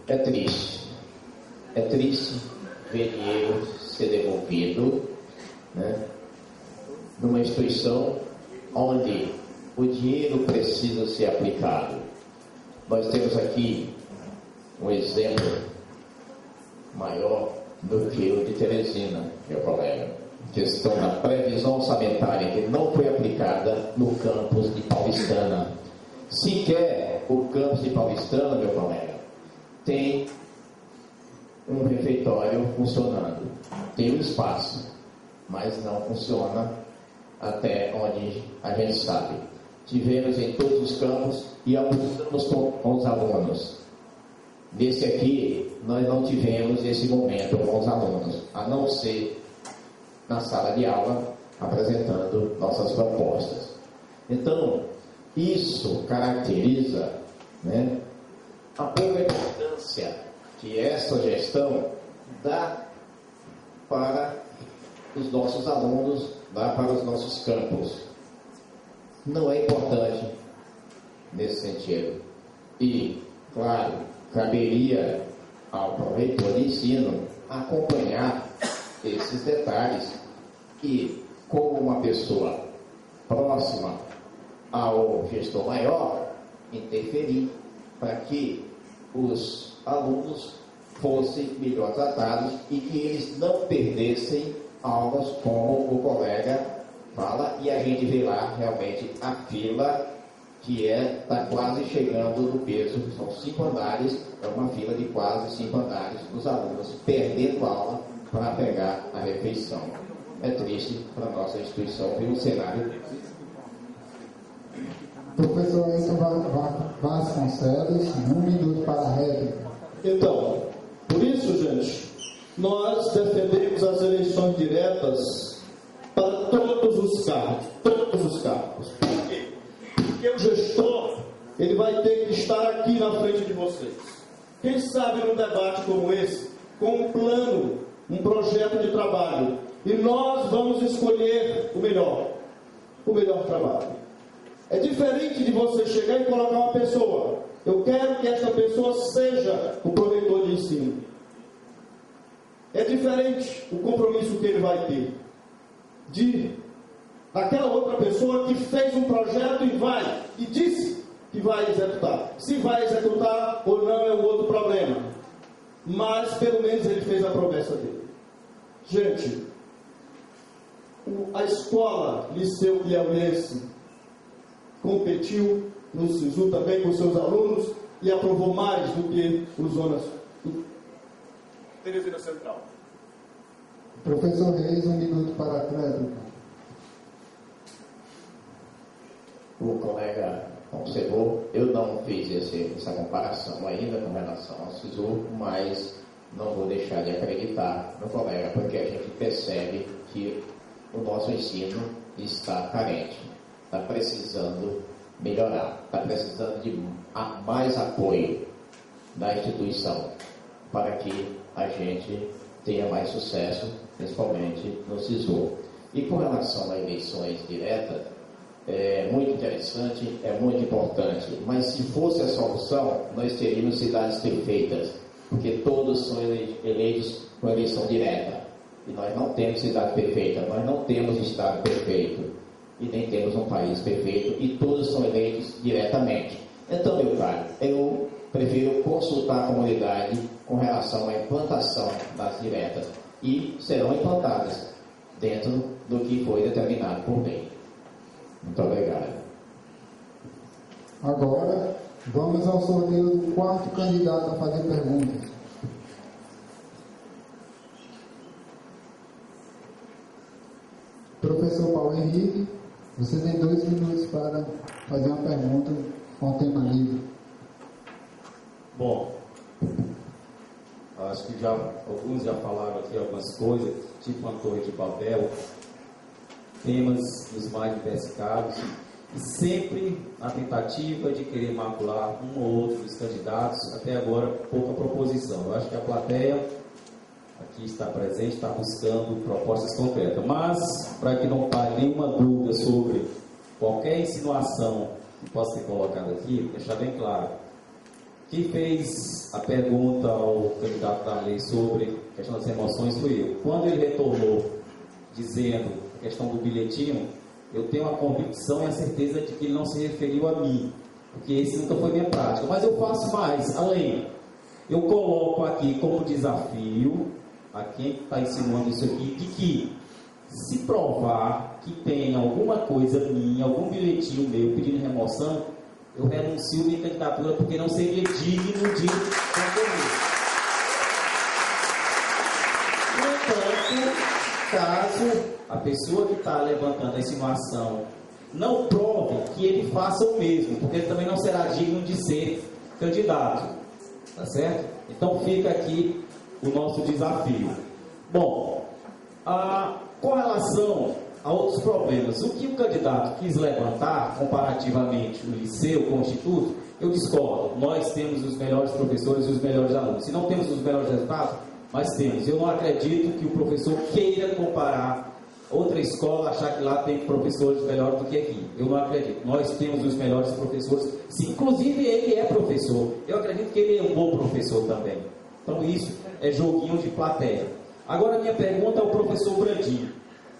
É triste ver dinheiro ser devolvido, né, numa instituição onde o dinheiro precisa ser aplicado. Nós temos aqui um exemplo maior do que o de Teresina, meu colega. Questão da previsão orçamentária que não foi aplicada no campus de Paulistana. Sequer o campus de Paulistana, meu colega, tem um refeitório funcionando. Tem um espaço, mas não funciona até onde a gente sabe. Tivemos em todos os campos e almoçamos com os alunos. Nesse aqui, nós não tivemos esse momento com os alunos, a não ser na sala de aula, apresentando nossas propostas. Então, isso caracteriza, né, a pouca importância que essa gestão dá para os nossos alunos, dá para os nossos campos. Não é importante nesse sentido. E, claro, caberia ao reitor de ensino acompanhar esses detalhes e, como uma pessoa próxima ao gestor maior, interferir para que os alunos fossem melhor tratados e que eles não perdessem aulas, como o colega fala, e a gente vê lá realmente a fila que está quase chegando no peso, são 5 andares, é uma fila de quase 5 andares dos alunos perdendo aula para pegar a refeição. É triste para a nossa instituição ver um cenário. Professor Edson Vasconcelos, 1 minuto para a réplica. Então, por isso, gente, nós defendemos as eleições diretas para todos os cargos. Todos os cargos. Por quê? Porque o gestor, ele vai ter que estar aqui na frente de vocês. Quem sabe num debate como esse, com um plano, um projeto de trabalho, e nós vamos escolher o melhor trabalho. É diferente de você chegar e colocar uma pessoa. Eu quero que esta pessoa seja o provedor de ensino. É diferente o compromisso que ele vai ter daquela outra pessoa que fez um projeto e disse que vai executar. Se vai executar ou não é um outro problema. Mas pelo menos ele fez a promessa dele. Gente, a escola Liceu Piauiense competiu no SISU também com seus alunos e aprovou mais do que os zonas Teresina Central. Professor Reis, 1 minuto para a réplica. O colega observou, eu não fiz essa comparação ainda com relação ao SISU, mas não vou deixar de acreditar no colega, porque a gente percebe que o nosso ensino está carente, está precisando melhorar, está precisando de mais apoio da instituição para que a gente tenha mais sucesso, principalmente no SISU. E com relação a eleições diretas, é muito interessante, é muito importante, mas se fosse a solução, nós teríamos cidades perfeitas, porque todos são eleitos com eleição direta. E nós não temos cidade perfeita, nós não temos estado perfeito, e nem temos um país perfeito, e todos são eleitos diretamente. Então, meu caro, eu prefiro consultar a comunidade com relação à implantação das diretas, e serão implantadas dentro do que foi determinado por lei. Muito obrigado. Agora, Vamos ao sorteio do quarto candidato a fazer perguntas. Professor Paulo Henrique, você tem 2 minutos para fazer uma pergunta com o tema livre. Bom, acho que alguns já falaram aqui algumas coisas, tipo uma torre de Babel, temas dos mais diversificados, e sempre a tentativa de querer macular um ou outro dos candidatos, até agora pouca proposição. Eu acho que a plateia aqui está presente, está buscando propostas concretas, mas para que não pare nenhuma dúvida sobre qualquer insinuação que possa ser colocada aqui, deixar bem claro. Quem fez a pergunta ao candidato da lei sobre a questão das remoções fui eu. Quando ele retornou dizendo a questão do bilhetinho, eu tenho a convicção e a certeza de que ele não se referiu a mim, porque esse nunca foi minha prática. Mas eu faço mais, além. Eu coloco aqui como desafio a quem está insinuando isso aqui, de que se provar que tem alguma coisa minha, algum bilhetinho meu pedindo remoção, eu renuncio minha candidatura porque não seria digno de concorrer. No entanto, caso a pessoa que está levantando a insinuação não prove, que ele faça o mesmo, porque ele também não será digno de ser candidato. Tá certo? Então fica aqui o nosso desafio. Bom, com relação a outros problemas, o que o candidato quis levantar comparativamente o liceu com o instituto, eu discordo. Nós temos os melhores professores e os melhores alunos. Se não temos os melhores resultados, mas temos. Eu não acredito que o professor queira comparar outra escola, achar que lá tem professores melhores do que aqui. Eu não acredito. Nós temos os melhores professores. Se inclusive ele é professor, eu acredito que ele é um bom professor também. Então isso é joguinho de plateia. Agora minha pergunta ao professor Brandinho.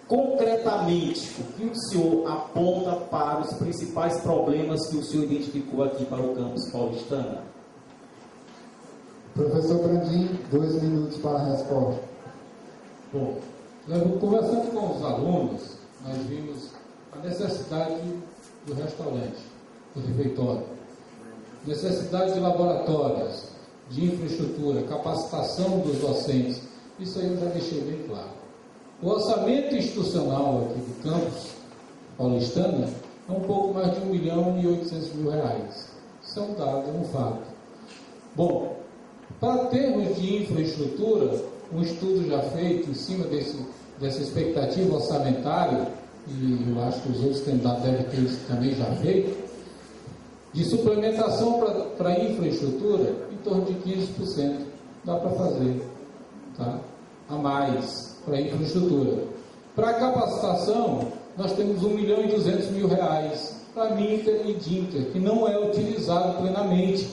Concretamente, o que o senhor aponta para os principais problemas que o senhor identificou aqui para o campus paulistano? Professor Brandinho, 2 minutos para a resposta. Bom, conversando com os alunos, nós vimos a necessidade do restaurante, do refeitório, necessidade de laboratórios, de infraestrutura, capacitação dos docentes. Isso aí eu já deixei bem claro. O orçamento institucional aqui do campus paulistano é um pouco mais de R$1.800.000. Isso é um dado, é um fato. Bom, para termos de infraestrutura, um estudo já feito em cima dessa expectativa orçamentária, e eu acho que os outros candidatos devem ter isso também já feito, de suplementação para a infraestrutura, em torno de 15%. Dá para fazer, tá? A mais para a infraestrutura. Para a capacitação, nós temos R$1.200.000 para Minter e Dinter, que não é utilizado plenamente.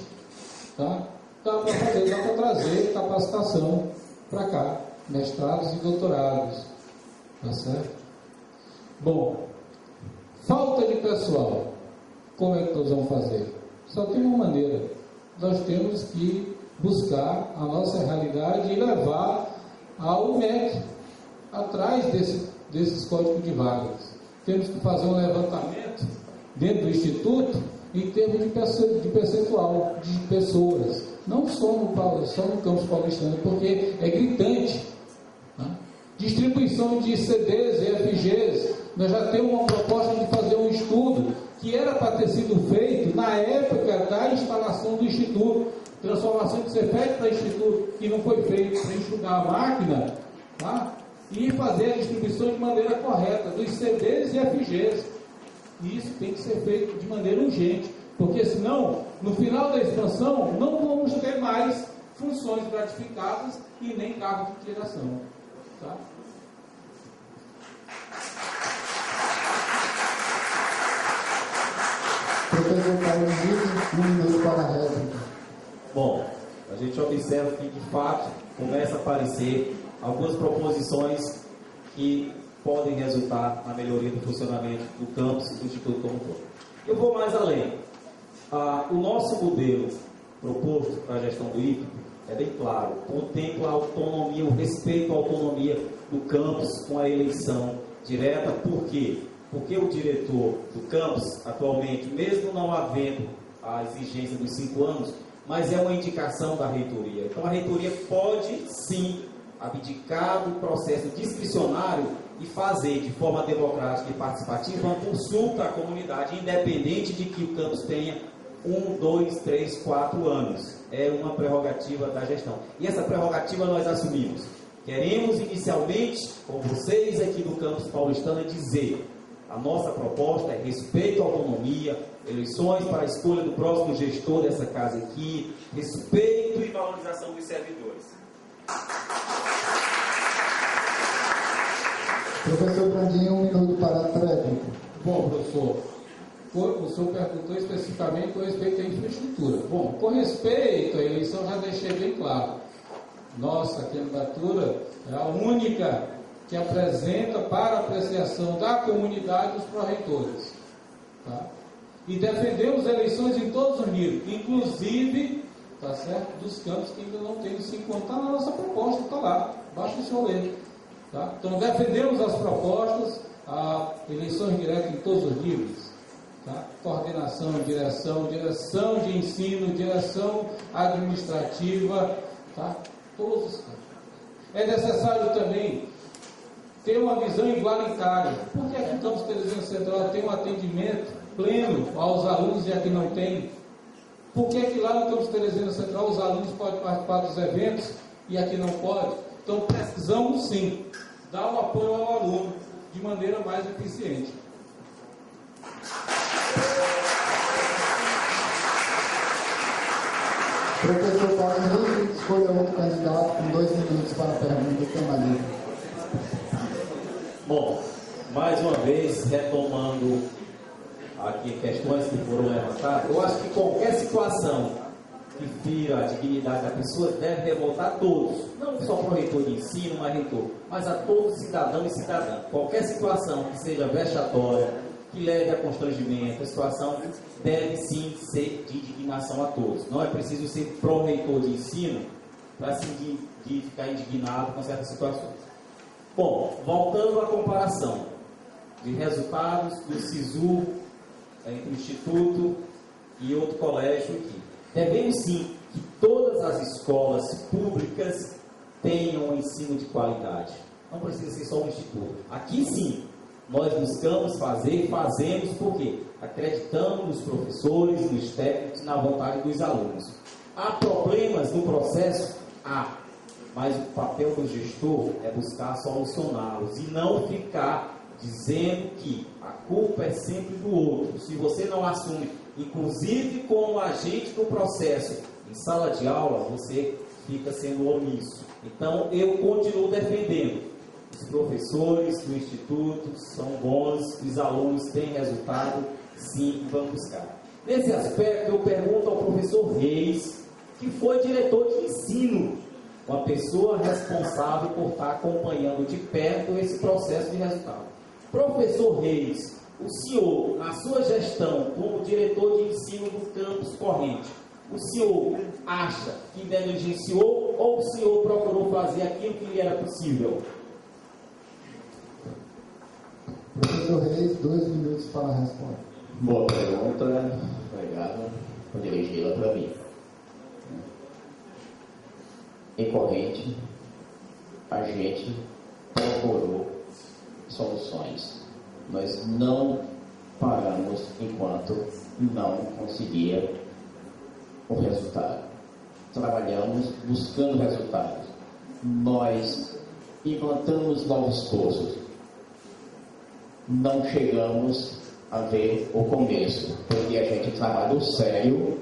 Tá? Dá para fazer, dá para trazer capacitação para cá, mestrados e doutorados. Tá certo? Bom, falta de pessoal. Como é que nós vamos fazer? Só tem uma maneira. Nós temos que buscar a nossa realidade e levar ao MEC, atrás desses códigos de vagas. Temos que fazer um levantamento dentro do Instituto em termos de percentual de pessoas, não só no campus paulistano, porque é gritante. Né? Distribuição de CDs e FGs, nós já temos uma proposta de fazer um estudo que era para ter sido feito na época da instalação do Instituto, transformação de ser feita para o Instituto, que não foi feito para estudar a máquina, tá? E fazer a distribuição de maneira correta dos CDs e FGs. E isso tem que ser feito de maneira urgente, porque senão, no final da expansão, não vamos ter mais funções gratificadas e nem cargo de direção. Tá? Professor Paulo Henrique, 1 minuto para a réplica. Bom, a gente observa que, de fato, começa a aparecer algumas proposições que podem resultar na melhoria do funcionamento do campus e do Instituto como um todo. Eu vou mais além. O nosso modelo proposto para a gestão do IFE é bem claro, contempla a autonomia, o respeito à autonomia do campus com a eleição direta. Por quê? Porque o diretor do campus, atualmente, mesmo não havendo a exigência dos 5 anos, mas é uma indicação da reitoria. Então a reitoria pode sim abdicar do processo discricionário e fazer de forma democrática e participativa uma consulta à comunidade, independente de que o campus tenha 1, 2, 3, 4 anos. É uma prerrogativa da gestão. E essa prerrogativa nós assumimos. Queremos inicialmente, com vocês aqui do campus paulistano, dizer: a nossa proposta é respeito à autonomia, eleições para a escolha do próximo gestor dessa casa aqui, respeito e valorização dos servidores. Professor Brandinho, 1 minuto para a tréplica. Bom, professor, o senhor perguntou especificamente com respeito à infraestrutura. Bom, com respeito à eleição, já deixei bem claro. Nossa candidatura é a única que apresenta para apreciação da comunidade os pró-reitores. Tá? E defendemos eleições em todos os níveis, inclusive, tá certo, dos campos que ainda não tem os 5 anos. Está na nossa proposta, está lá, basta o senhor ler. Tá? Então, defendemos as propostas, a eleições diretas em todos os níveis. Tá? Coordenação, direção de ensino, direção administrativa, tá? Todos os campos. É necessário também ter uma visão igualitária. Por que aqui o campus Teresina Central tem um atendimento pleno aos alunos e aqui não tem? Por que lá no campus Teresina Central os alunos podem participar dos eventos e aqui não pode? Então precisamos sim dar o apoio ao aluno de maneira mais eficiente. Professor Paulo Henrique, escolha outro candidato com 2 minutos para a pergunta. Tema livre. Bom, mais uma vez, retomando aqui questões que foram levantadas, eu acho que qualquer situação que fira a dignidade da pessoa deve revoltar a todos, não só para o reitor de ensino, mas a todo cidadão e cidadã. Qualquer situação que seja vexatória, que leve a constrangimento, a situação deve sim ser de indignação a todos. Não é preciso ser pró-reitor de ensino para se ficar indignado com certas situações. Bom, voltando à comparação de resultados do SISU entre o Instituto e outro colégio aqui. Devemos sim que todas as escolas públicas tenham um ensino de qualidade. Não precisa ser só o Instituto. Aqui sim, nós buscamos fazer e fazemos porque acreditamos nos professores, nos técnicos e na vontade dos alunos. Há problemas no processo? Há. Mas o papel do gestor é buscar solucioná-los e não ficar dizendo que a culpa é sempre do outro. Se você não assume, inclusive como agente do processo em sala de aula, você fica sendo omisso. Então, eu continuo defendendo. Os professores do Instituto são bons, os alunos têm resultado, sim, vamos buscar. Nesse aspecto, eu pergunto ao professor Reis, que foi diretor de ensino, uma pessoa responsável por estar acompanhando de perto esse processo de resultado. Professor Reis, o senhor, na sua gestão como diretor de ensino do campus Corrente, o senhor acha que negligenciou ou o senhor procurou fazer aquilo que lhe era possível? Professor Reis, 2 minutos para a resposta. Boa pergunta, obrigado por dirigi-la para mim. Em Corrente, a gente procurou soluções. Nós não paramos enquanto não conseguia o resultado. Trabalhamos buscando resultados. Nós implantamos novos cursos. Não chegamos a ver o começo, porque a gente trabalhou sério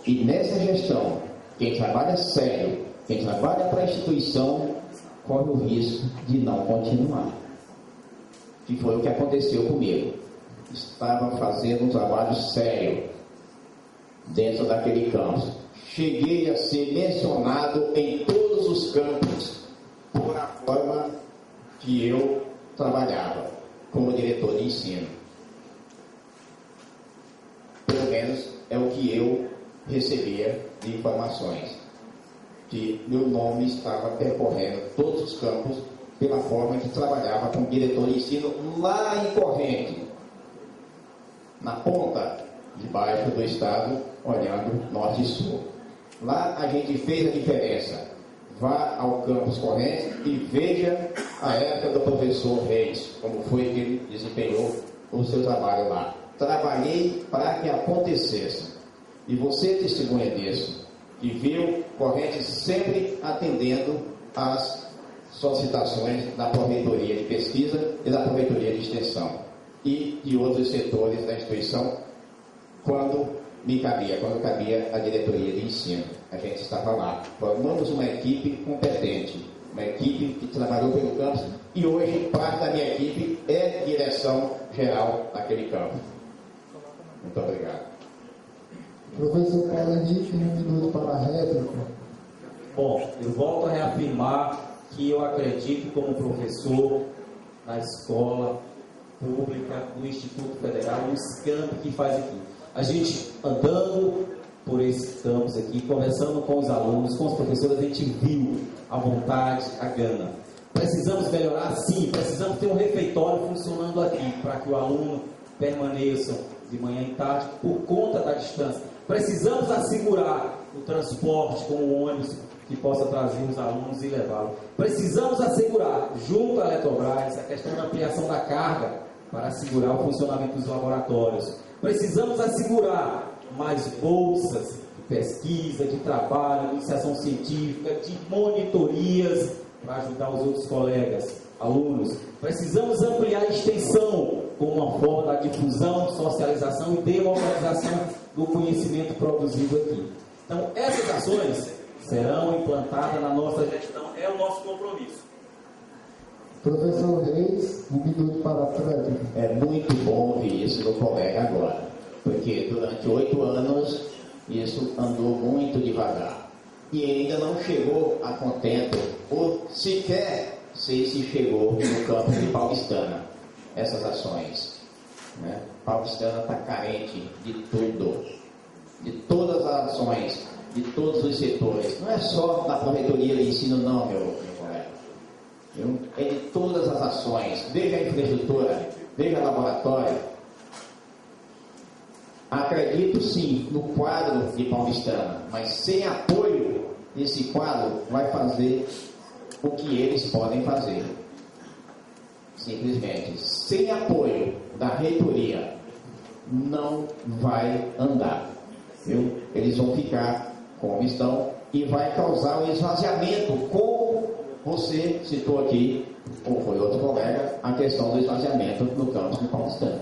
e nessa gestão, quem trabalha sério, quem trabalha para a instituição, corre o risco de não continuar. Que foi o que aconteceu comigo. Estava fazendo um trabalho sério dentro daquele campus. Cheguei a ser mencionado em todos os campos por a forma que eu trabalhava como diretor de ensino. Pelo menos é o que eu recebia de informações, que meu nome estava percorrendo todos os campos pela forma que trabalhava como diretor de ensino lá em Corrente, na ponta debaixo do estado, olhando norte e sul. Lá a gente fez a diferença. Vá ao campus Correntes e veja a época do professor Reis, como foi que ele desempenhou o seu trabalho lá. Trabalhei para que acontecesse. E você é testemunha disso, que viu Correntes sempre atendendo às solicitações da Pró-Reitoria de Pesquisa e da Pró-Reitoria de Extensão e de outros setores da instituição quando cabia a diretoria de ensino. A gente estava lá. Formamos uma equipe competente, uma equipe que trabalhou pelo campus e hoje parte da minha equipe é direção geral daquele campus. Muito obrigado. Professor Paulo Henrique, 1 minuto para a réplica. Bom, eu volto a reafirmar que eu acredito como professor na escola pública do Instituto Federal, no SCAMP que faz aqui. A gente andando por esse campus aqui, conversando com os alunos, com os professores, a gente viu a vontade, a gana. Precisamos melhorar, sim, precisamos ter um refeitório funcionando aqui, para que o aluno permaneça de manhã e tarde, por conta da distância. Precisamos assegurar o transporte com o ônibus que possa trazer os alunos e levá-los. Precisamos assegurar, junto à Eletrobras, a questão da ampliação da carga para assegurar o funcionamento dos laboratórios. Precisamos assegurar mais bolsas de pesquisa, de trabalho, de iniciação científica, de monitorias para ajudar os outros colegas, alunos. Precisamos ampliar a extensão como uma forma da difusão, socialização e democratização do conhecimento produzido aqui. Então, essas ações serão implantadas na nossa gestão, é o nosso compromisso. Professor Reis, 1 minuto para a réplica. É muito bom ouvir isso do colega agora, porque durante 8 anos isso andou muito devagar e ainda não chegou a contento, ou sequer sei se chegou no campo de Paulistana, essas ações. Né? Paulistana está carente de tudo, de todas as ações, de todos os setores. Não é só na Pró-Reitoria de Ensino, não, meu colega. É de todas as ações. Veja a infraestrutura, veja o laboratório. Acredito sim no quadro de Paulistana, mas sem apoio esse quadro vai fazer o que eles podem fazer. Simplesmente, sem apoio da reitoria, não vai andar. Viu? Eles vão ficar como estão e vai causar um esvaziamento, como você citou aqui, ou foi outro colega, a questão do esvaziamento no campus de Paulistana.